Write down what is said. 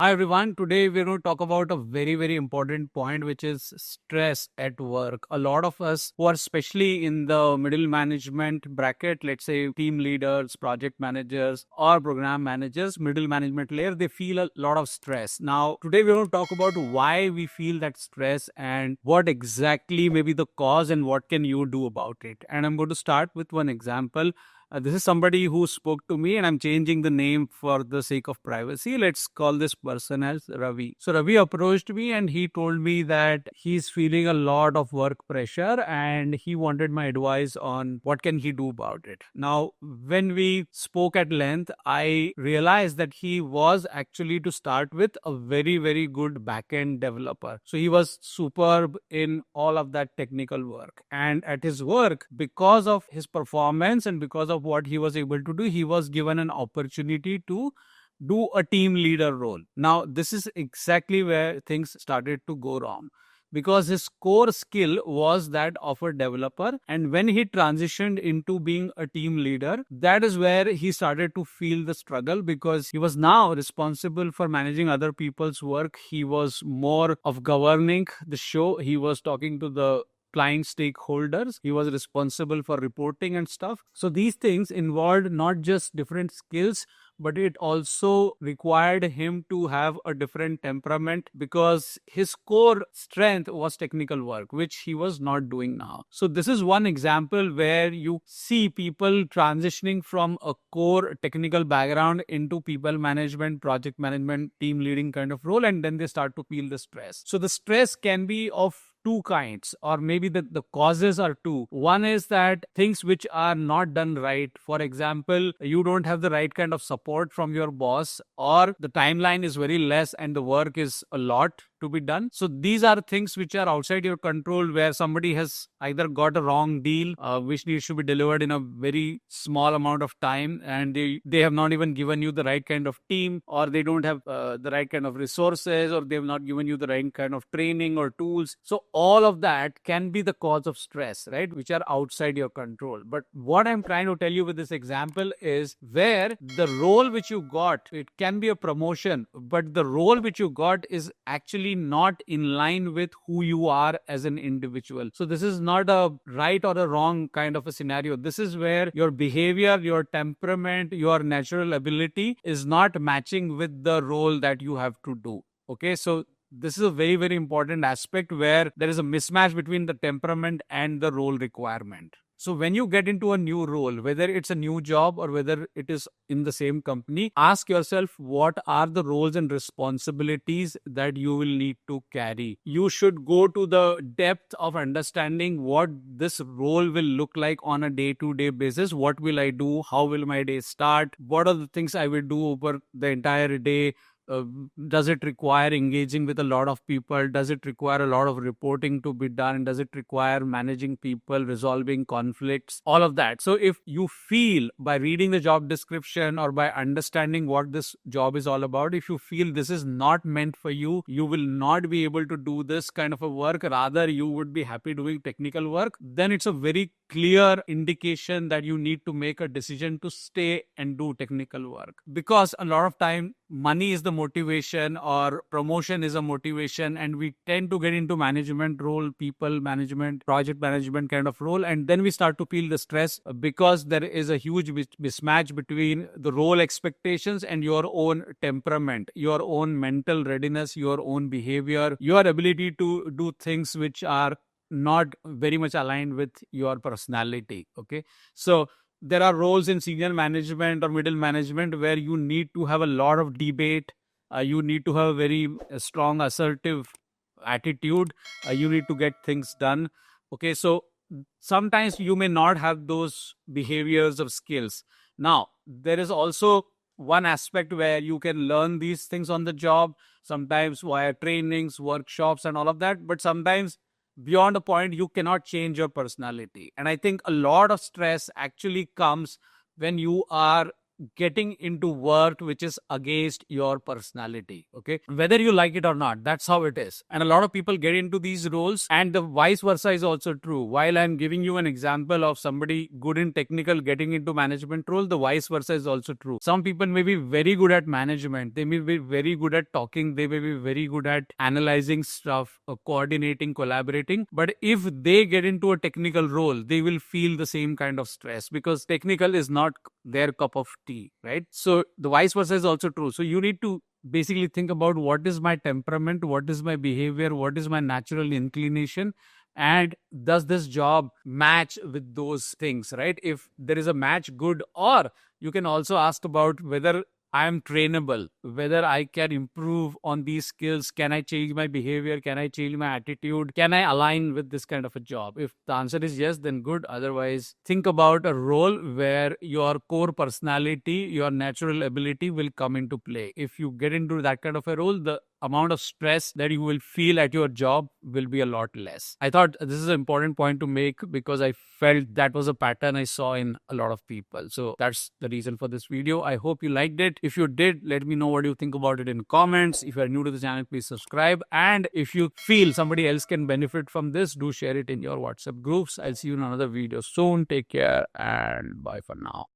Hi everyone. Today we're going to talk about a very important point, which is stress at work. A lot of us who are especially in the middle management bracket, let's say team leaders, project managers, or program managers, middle management layer, they feel a lot of stress. Now, today we're going to talk about why we feel that stress and what exactly may be the cause and what can you do about it. And I'm going to start with one example. This is somebody who spoke to me, and I'm changing the name for the sake of privacy. Let's call this person as Ravi. So, Ravi approached me and he told me that he's feeling a lot of work pressure and he wanted my advice on what can he do about it. Now, when we spoke at length, I realized that he was actually, to start with, a very good backend developer. So, he was superb in all of that technical work. And at his work, because of his performance and because of what he was able to do, he was given an opportunity to do a team leader role. Now, this is exactly where things started to go wrong, because his core skill was that of a developer. And when he transitioned into being a team leader, that is where he started to feel the struggle, because he was now responsible for managing other people's work. He was more of governing the show. He was talking to the client stakeholders. He was responsible for reporting and stuff. So these things involved not just different skills, but it also required him to have a different temperament, because his core strength was technical work, which he was not doing now. So this is one example where you see people transitioning from a core technical background into people management, project management, team leading kind of role, and then they start to feel the stress. So the stress can be of two kinds, or maybe the causes are two. One is that things which are not done right. For example, you don't have the right kind of support from your boss, or the timeline is very less and the work is a lot to be done. So these are things which are outside your control, where somebody has either got a wrong deal which needs to be delivered in a very small amount of time, and they have not even given you the right kind of team, or they don't have the right kind of resources, or they have not given you the right kind of training or tools. So all of that can be the cause of stress, right, which are outside your control. But what I'm trying to tell you with this example is, where the role which you got, it can be a promotion, but the role which you got is actually not in line with who you are as an individual. So this is not a right or a wrong kind of a scenario. This is where your behavior, your temperament, your natural ability is not matching with the role that you have to do. Okay, so this is a very important aspect, where there is a mismatch between the temperament and the role requirement. So when you get into a new role, whether it's a new job or whether it is in the same company, ask yourself, what are the roles and responsibilities that you will need to carry? You should go to the depth of understanding what this role will look like on a day-to-day basis. What will I do? How will my day start? What are the things I will do over the entire day? Does it require engaging with a lot of people? Does it require a lot of reporting to be done? Does it require managing people, resolving conflicts, all of that? So if you feel, by reading the job description or by understanding what this job is all about, if you feel this is not meant for you, you will not be able to do this kind of a work, rather you would be happy doing technical work, then it's a very clear indication that you need to make a decision to stay and do technical work. Because a lot of time, money is the motivation, or promotion is a motivation, and we tend to get into management role, people management, project management kind of role, and then we start to feel the stress, because there is a huge mismatch between the role expectations and your own temperament, your own mental readiness, your own behavior, your ability to do things which are not very much aligned with your personality. Okay, so there are roles in senior management or middle management where you need to have a lot of debate. You need to have a very strong assertive attitude. You need to get things done. Okay, so sometimes you may not have those behaviors or skills. Now, there is also one aspect where you can learn these things on the job, sometimes via trainings, workshops, and all of that. But sometimes, beyond a point, you cannot change your personality. And I think a lot of stress actually comes when you are getting into work which is against your personality. Okay, whether you like it or not, that's how it is. And a lot of people get into these roles, and the vice versa is also true. While I'm giving you an example of somebody good in technical getting into management role, the vice versa is also true. Some people may be very good at management, they may be very good at talking, they may be very good at analyzing stuff, coordinating, collaborating, but if they get into a technical role, they will feel the same kind of stress because technical is not their cup of tea, right? So the vice versa is also true. So you need to basically think about what is my temperament, what is my behavior, what is my natural inclination, and does this job match with those things, right? If there is a match, good. Or you can also ask about whether I am trainable, whether I can improve on these skills. Can I change my behavior? Can I change my attitude? Can I align with this kind of a job? If the answer is yes, then good. Otherwise, think about a role where your core personality, your natural ability will come into play. If you get into that kind of a role, the amount of stress that you will feel at your job will be a lot less. I thought this is an important point to make because I felt that was a pattern I saw in a lot of people. So that's the reason for this video. I hope you liked it. If you did, let me know what you think about it in comments. If you are new to the channel, please subscribe. And if you feel somebody else can benefit from this, do share it in your WhatsApp groups. I'll see you in another video soon. Take care and bye for now.